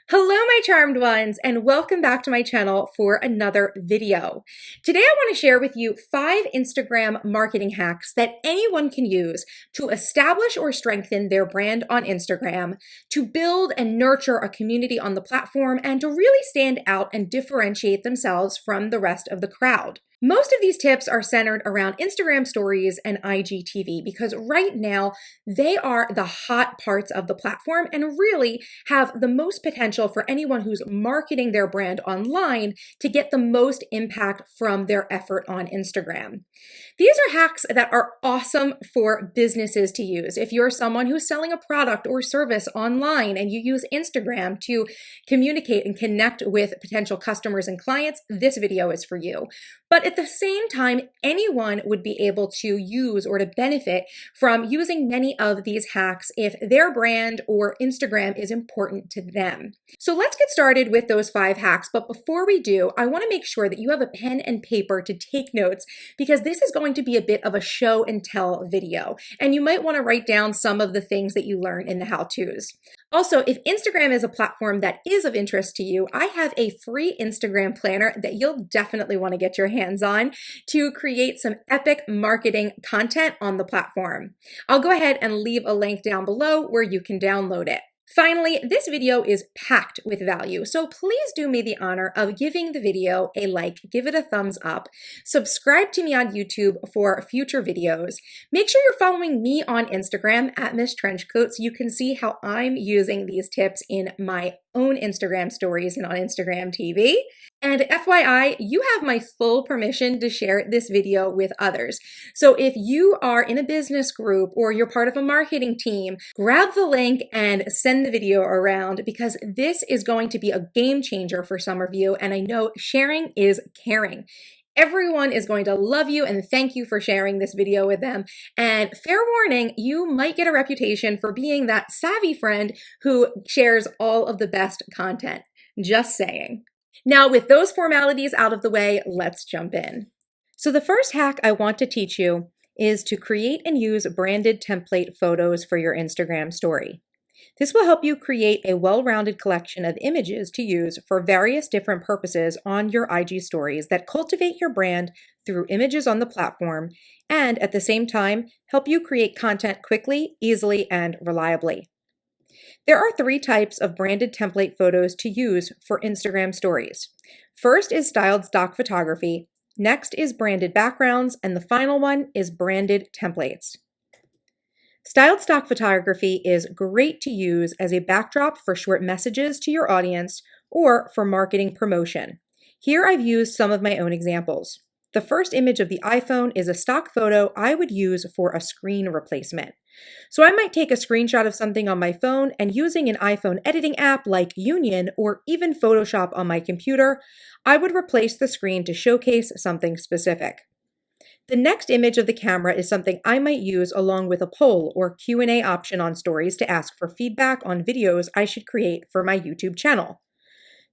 Hello, my charmed ones, and welcome back to my channel for another video. Today, I want to share with you 5 Instagram marketing hacks that anyone can use to establish or strengthen their brand on Instagram, to build and nurture a community on the platform, and to really stand out and differentiate themselves from the rest of the crowd. Most of these tips are centered around Instagram stories and IGTV because right now they are the hot parts of the platform and really have the most potential for anyone who's marketing their brand online to get the most impact from their effort on Instagram. These are hacks that are awesome for businesses to use. If you're someone who's selling a product or service online and you use Instagram to communicate and connect with potential customers and clients, this video is for you. But at the same time, anyone would be able to use or to benefit from using many of these hacks if their brand or Instagram is important to them. So let's get started with those 5 hacks. But before we do, I want to make sure that you have a pen and paper to take notes because this is going to be a bit of a show and tell video. And you might want to write down some of the things that you learn in the how-tos. Also, if Instagram is a platform that is of interest to you, I have a free Instagram planner that you'll definitely want to get your hands on to create some epic marketing content on the platform. I'll go ahead and leave a link down below where you can download it. Finally, this video is packed with value, so please do me the honor of giving the video a like, give it a thumbs up, subscribe to me on YouTube for future videos. Make sure you're following me on Instagram at MissTrenchcoat so you can see how I'm using these tips in my own Instagram stories and on Instagram TV. And FYI, you have my full permission to share this video with others. So if you are in a business group or you're part of a marketing team, grab the link and send the video around because this is going to be a game changer for some of you. And I know sharing is caring. Everyone is going to love you and thank you for sharing this video with them. And fair warning, you might get a reputation for being that savvy friend who shares all of the best content. Just saying. Now, with those formalities out of the way, let's jump in. So the first hack I want to teach you is to create and use branded template photos for your Instagram story. This will help you create a well-rounded collection of images to use for various different purposes on your IG stories that cultivate your brand through images on the platform and at the same time help you create content quickly, easily, and reliably. There are 3 types of branded template photos to use for Instagram stories. First is styled stock photography, next is branded backgrounds, and the final one is branded templates. Styled stock photography is great to use as a backdrop for short messages to your audience or for marketing promotion. Here I've used some of my own examples. The first image of the iPhone is a stock photo I would use for a screen replacement. So I might take a screenshot of something on my phone and using an iPhone editing app like Union or even Photoshop on my computer, I would replace the screen to showcase something specific. The next image of the camera is something I might use along with a poll or Q&A option on stories to ask for feedback on videos I should create for my YouTube channel.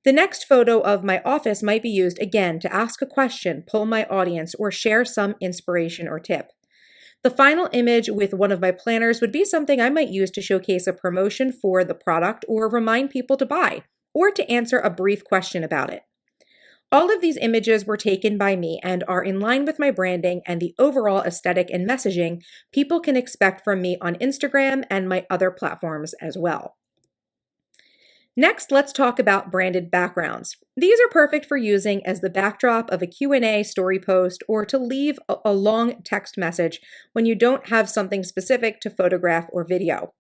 The next photo of my office might be used again to ask a question, poll my audience, or share some inspiration or tip. The final image with one of my planners would be something I might use to showcase a promotion for the product or remind people to buy, or to answer a brief question about it. All of these images were taken by me and are in line with my branding and the overall aesthetic and messaging people can expect from me on Instagram and my other platforms as well. Next, let's talk about branded backgrounds. These are perfect for using as the backdrop of a Q&A story post or to leave a long text message when you don't have something specific to photograph or video.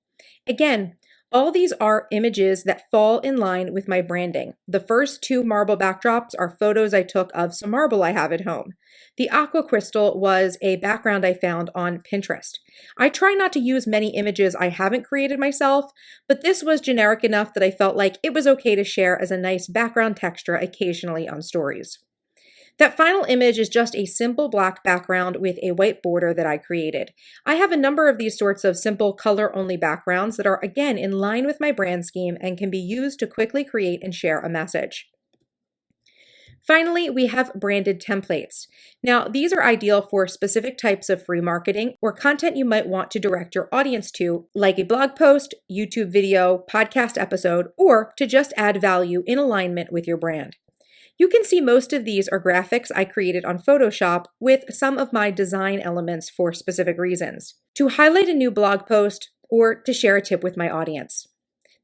Again, all these are images that fall in line with my branding. The first 2 marble backdrops are photos I took of some marble I have at home. The aqua crystal was a background I found on Pinterest. I try not to use many images I haven't created myself, but this was generic enough that I felt like it was okay to share as a nice background texture occasionally on stories. That final image is just a simple black background with a white border that I created. I have a number of these sorts of simple color-only backgrounds that are again in line with my brand scheme and can be used to quickly create and share a message. Finally, we have branded templates. Now, these are ideal for specific types of free marketing or content you might want to direct your audience to, like a blog post, YouTube video, podcast episode, or to just add value in alignment with your brand. You can see most of these are graphics I created on Photoshop with some of my design elements for specific reasons, to highlight a new blog post or to share a tip with my audience.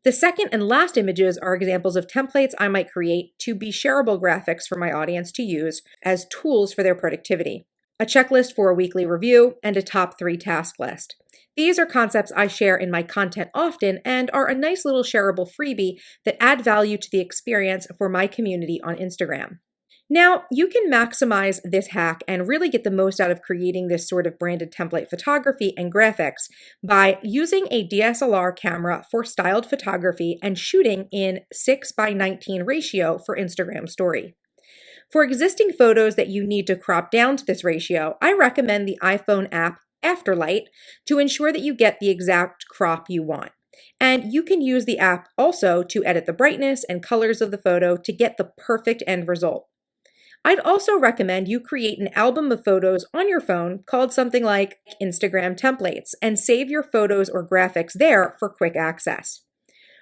The second and last images are examples of templates I might create to be shareable graphics for my audience to use as tools for their productivity. A checklist for a weekly review and a top 3 task list. These are concepts I share in my content often and are a nice little shareable freebie that add value to the experience for my community on Instagram. Now, you can maximize this hack and really get the most out of creating this sort of branded template photography and graphics by using a DSLR camera for styled photography and shooting in 6:19 ratio for Instagram story. For existing photos that you need to crop down to this ratio, I recommend the iPhone app Afterlight to ensure that you get the exact crop you want. And you can use the app also to edit the brightness and colors of the photo to get the perfect end result. I'd also recommend you create an album of photos on your phone called something like Instagram templates and save your photos or graphics there for quick access.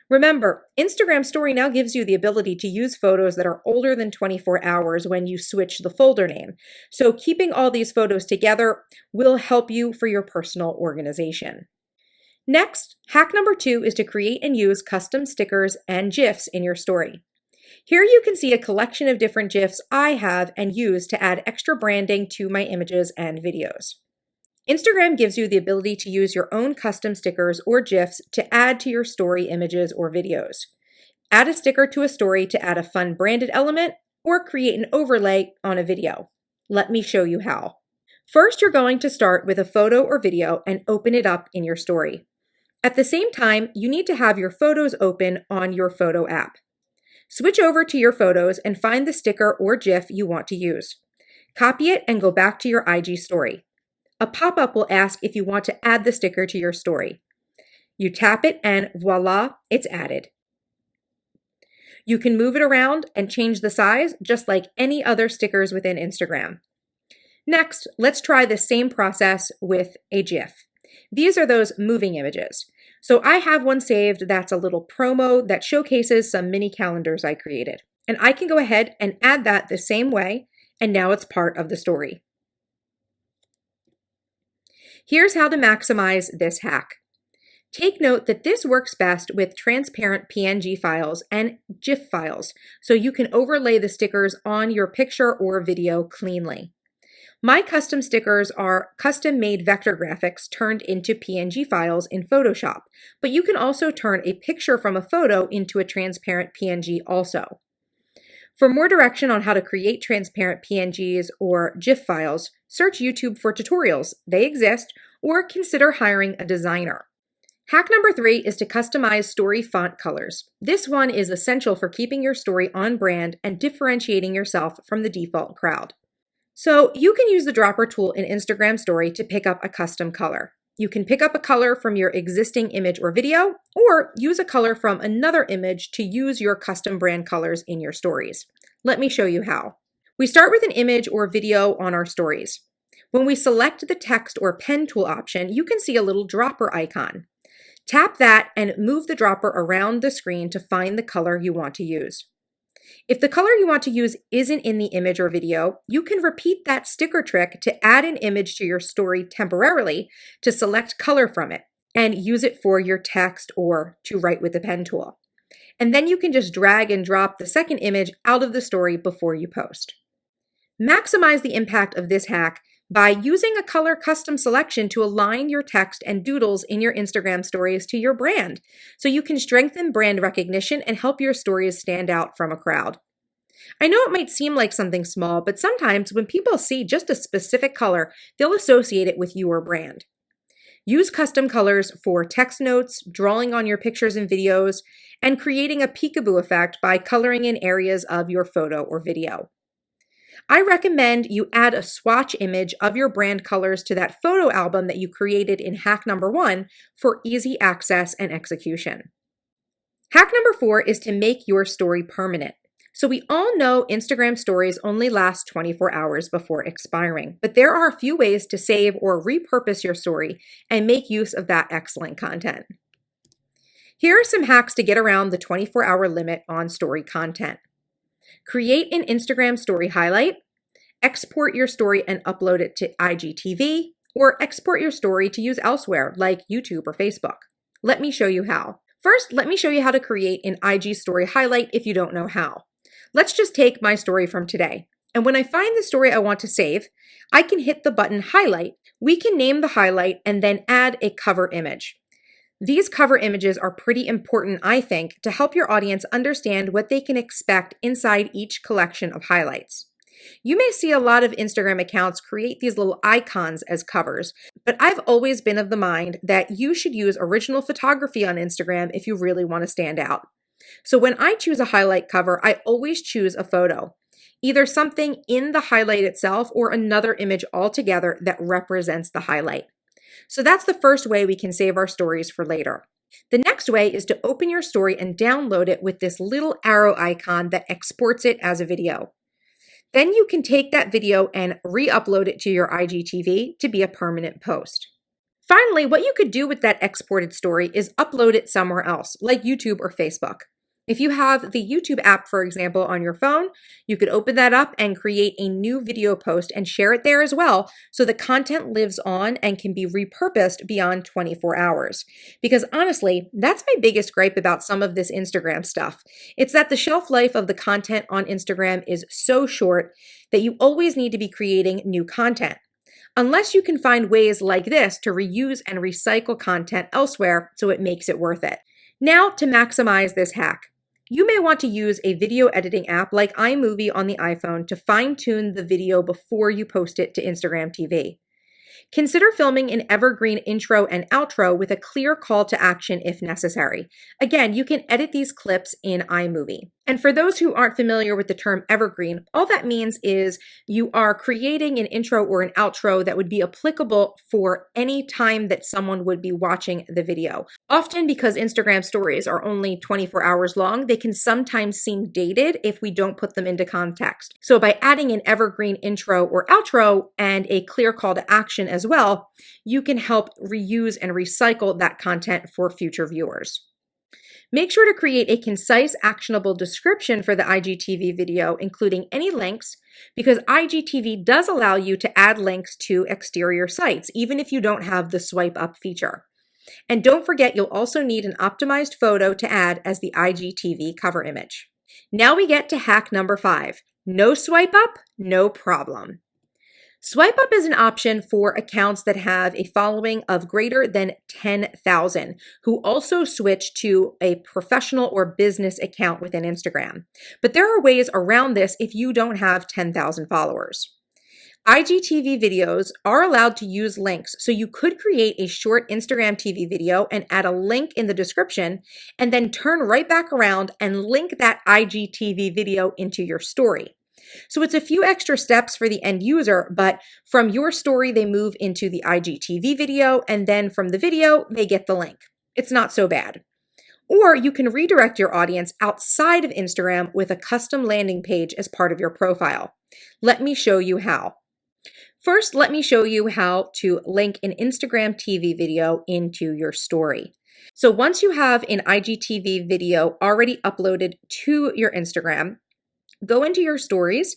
Remember, Instagram Story now gives you the ability to use photos that are older than 24 hours when you switch the folder name. So keeping all these photos together will help you for your personal organization. Next, hack number 2 is to create and use custom stickers and gifs in your story. Here you can see a collection of different gifs I have and use to add extra branding to my images and videos. Instagram gives you the ability to use your own custom stickers or gifs to add to your story images or videos. Add a sticker to a story to add a fun branded element or create an overlay on a video. Let me show you how. First, you're going to start with a photo or video and open it up in your story. At the same time, you need to have your photos open on your photo app. Switch over to your photos and find the sticker or GIF you want to use. Copy it and go back to your IG story. A pop-up will ask if you want to add the sticker to your story. You tap it and voila, it's added. You can move it around and change the size just like any other stickers within Instagram. Next, let's try the same process with a GIF. These are those moving images. So I have one saved that's a little promo that showcases some mini calendars I created. And I can go ahead and add that the same way, and now it's part of the story. Here's how to maximize this hack. Take note that this works best with transparent PNG files and GIF files, so you can overlay the stickers on your picture or video cleanly. My custom stickers are custom-made vector graphics turned into PNG files in Photoshop, but you can also turn a picture from a photo into a transparent PNG also. For more direction on how to create transparent PNGs or GIF files, search YouTube for tutorials. They exist, or consider hiring a designer. Hack number 3 is to customize story font colors. This one is essential for keeping your story on brand and differentiating yourself from the default crowd. So you can use the dropper tool in Instagram Story to pick up a custom color. You can pick up a color from your existing image or video, or use a color from another image to use your custom brand colors in your stories. Let me show you how. We start with an image or video on our stories. When we select the text or pen tool option, you can see a little dropper icon. Tap that and move the dropper around the screen to find the color you want to use. If the color you want to use isn't in the image or video, you can repeat that sticker trick to add an image to your story temporarily to select color from it and use it for your text or to write with the pen tool. And then you can just drag and drop the second image out of the story before you post. Maximize the impact of this hack by using a color custom selection to align your text and doodles in your Instagram stories to your brand, so you can strengthen brand recognition and help your stories stand out from a crowd. I know it might seem like something small, but sometimes when people see just a specific color, they'll associate it with your brand. Use custom colors for text notes, drawing on your pictures and videos, and creating a peekaboo effect by coloring in areas of your photo or video. I recommend you add a swatch image of your brand colors to that photo album that you created in hack number 1 for easy access and execution. Hack number 4 is to make your story permanent. So we all know Instagram stories only last 24 hours before expiring, but there are a few ways to save or repurpose your story and make use of that excellent content. Here are some hacks to get around the 24-hour limit on story content. Create an Instagram story highlight, export your story and upload it to IGTV, or export your story to use elsewhere like YouTube or Facebook. Let me show you how. First, let me show you how to create an IG story highlight if you don't know how. Let's just take my story from today. And when I find the story I want to save, I can hit the button highlight. We can name the highlight and then add a cover image. These cover images are pretty important, I think, to help your audience understand what they can expect inside each collection of highlights. You may see a lot of Instagram accounts create these little icons as covers, but I've always been of the mind that you should use original photography on Instagram if you really want to stand out. So when I choose a highlight cover, I always choose a photo, either something in the highlight itself or another image altogether that represents the highlight. So that's the first way we can save our stories for later. The next way is to open your story and download it with this little arrow icon that exports it as a video. Then you can take that video and re-upload it to your IGTV to be a permanent post. Finally, what you could do with that exported story is upload it somewhere else, like YouTube or Facebook. If you have the YouTube app, for example, on your phone, you could open that up and create a new video post and share it there as well, so the content lives on and can be repurposed beyond 24 hours. Because honestly, that's my biggest gripe about some of this Instagram stuff. It's that the shelf life of the content on Instagram is so short that you always need to be creating new content. Unless you can find ways like this to reuse and recycle content elsewhere so it makes it worth it. Now to maximize this hack. You may want to use a video editing app like iMovie on the iPhone to fine-tune the video before you post it to Instagram TV. Consider filming an evergreen intro and outro with a clear call to action if necessary. Again, you can edit these clips in iMovie. And for those who aren't familiar with the term evergreen, all that means is you are creating an intro or an outro that would be applicable for any time that someone would be watching the video. Often because Instagram stories are only 24 hours long, they can sometimes seem dated if we don't put them into context. So by adding an evergreen intro or outro and a clear call to action as well, you can help reuse and recycle that content for future viewers. Make sure to create a concise, actionable description for the IGTV video, including any links, because IGTV does allow you to add links to exterior sites, even if you don't have the swipe up feature. And don't forget, you'll also need an optimized photo to add as the IGTV cover image. Now we get to hack number 5. No swipe up, no problem. Swipe up is an option for accounts that have a following of greater than 10,000 who also switch to a professional or business account within Instagram. But there are ways around this if you don't have 10,000 followers. IGTV videos are allowed to use links, so you could create a short Instagram TV video and add a link in the description and then turn right back around and link that IGTV video into your story. So it's a few extra steps for the end user, but from your story, they move into the IGTV video, and then from the video, they get the link. It's not so bad. Or you can redirect your audience outside of Instagram with a custom landing page as part of your profile. Let me show you how. First, let me show you how to link an Instagram TV video into your story. So once you have an IGTV video already uploaded to your Instagram, go into your stories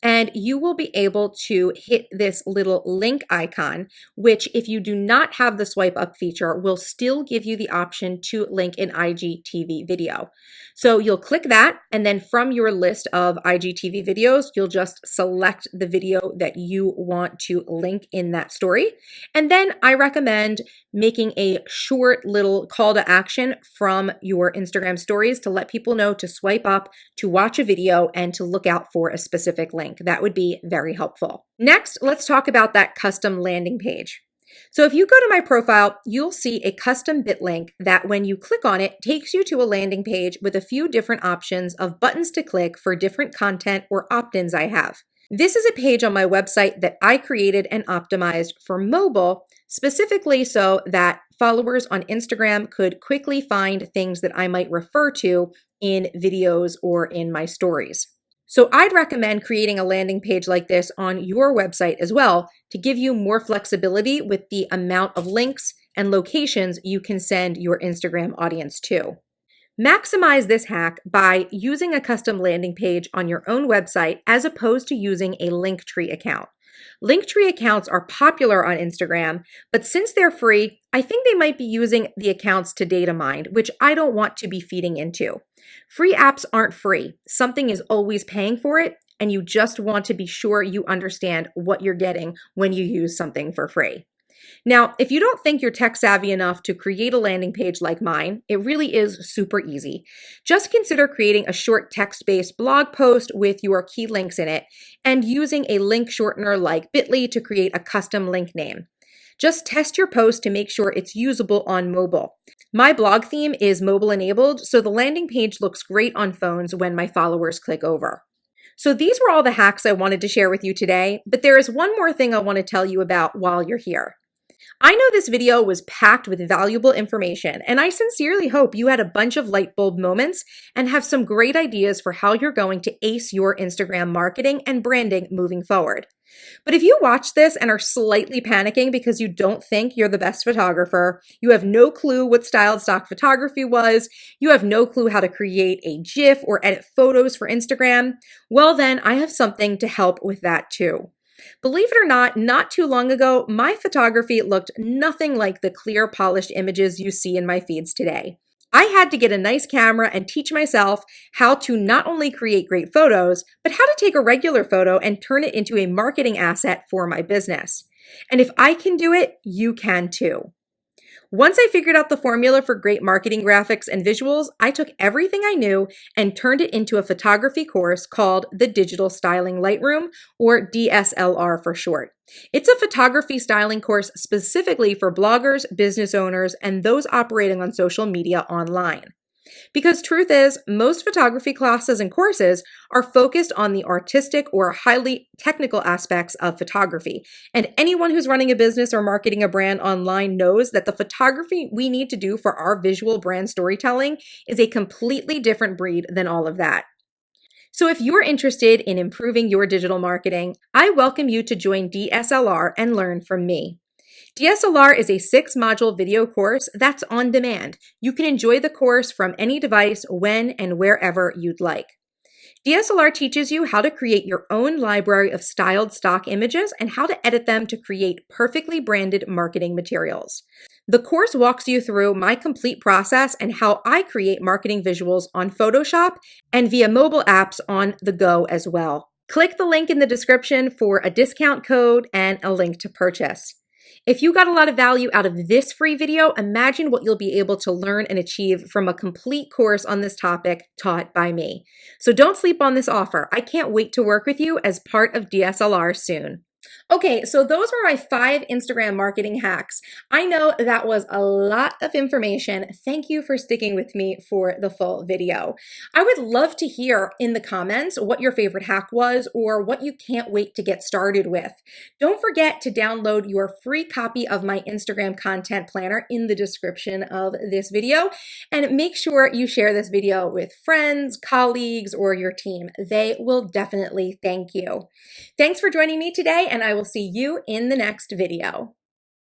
and you will be able to hit this little link icon, which if you do not have the swipe up feature, will still give you the option to link an IGTV video. So you'll click that, and then from your list of IGTV videos, you'll just select the video that you want to link in that story. And then I recommend making a short little call to action from your Instagram stories to let people know to swipe up, to watch a video, and to look out for a specific link. That would be very helpful. Next, let's talk about that custom landing page. So if you go to my profile, you'll see a custom bit link that when you click on it, takes you to a landing page with a few different options of buttons to click for different content or opt-ins I have. This is a page on my website that I created and optimized for mobile, specifically so that followers on Instagram could quickly find things that I might refer to in videos or in my stories. So I'd recommend creating a landing page like this on your website as well to give you more flexibility with the amount of links and locations you can send your Instagram audience to. Maximize this hack by using a custom landing page on your own website as opposed to using a Linktree account. Linktree accounts are popular on Instagram, but since they're free, I think they might be using the accounts to data mine, which I don't want to be feeding into. Free apps aren't free. Something is always paying for it, and you just want to be sure you understand what you're getting when you use something for free. Now, if you don't think you're tech savvy enough to create a landing page like mine, it really is super easy. Just consider creating a short text-based blog post with your key links in it and using a link shortener like bit.ly to create a custom link name. Just test your post to make sure it's usable on mobile. My blog theme is mobile enabled, so the landing page looks great on phones when my followers click over. So these were all the hacks I wanted to share with you today, but there is one more thing I want to tell you about while you're here. I know this video was packed with valuable information, and I sincerely hope you had a bunch of light bulb moments and have some great ideas for how you're going to ace your Instagram marketing and branding moving forward. But if you watch this and are slightly panicking because you don't think you're the best photographer, you have no clue what styled stock photography was, you have no clue how to create a GIF or edit photos for Instagram, well then I have something to help with that too. Believe it or not too long ago, my photography looked nothing like the clear, polished images you see in my feeds today. I had to get a nice camera and teach myself how to not only create great photos, but how to take a regular photo and turn it into a marketing asset for my business. And if I can do it, you can too. Once I figured out the formula for great marketing graphics and visuals, I took everything I knew and turned it into a photography course called the Digital Styling Lightroom, or DSLR for short. It's a photography styling course specifically for bloggers, business owners, and those operating on social media online. Because truth is, most photography classes and courses are focused on the artistic or highly technical aspects of photography. And anyone who's running a business or marketing a brand online knows that the photography we need to do for our visual brand storytelling is a completely different breed than all of that. So if you're interested in improving your digital marketing, I welcome you to join DSLR and learn from me. DSLR is a 6-module video course that's on demand. You can enjoy the course from any device, when and wherever you'd like. DSLR teaches you how to create your own library of styled stock images and how to edit them to create perfectly branded marketing materials. The course walks you through my complete process and how I create marketing visuals on Photoshop and via mobile apps on the go as well. Click the link in the description for a discount code and a link to purchase. If you got a lot of value out of this free video, imagine what you'll be able to learn and achieve from a complete course on this topic taught by me. So don't sleep on this offer. I can't wait to work with you as part of DSLR soon. Okay, so those were my 5 Instagram marketing hacks. I know that was a lot of information. Thank you for sticking with me for the full video. I would love to hear in the comments what your favorite hack was or what you can't wait to get started with. Don't forget to download your free copy of my Instagram content planner in the description of this video, and make sure you share this video with friends, colleagues, or your team. They will definitely thank you. Thanks for joining me today, and I will see you in the next video.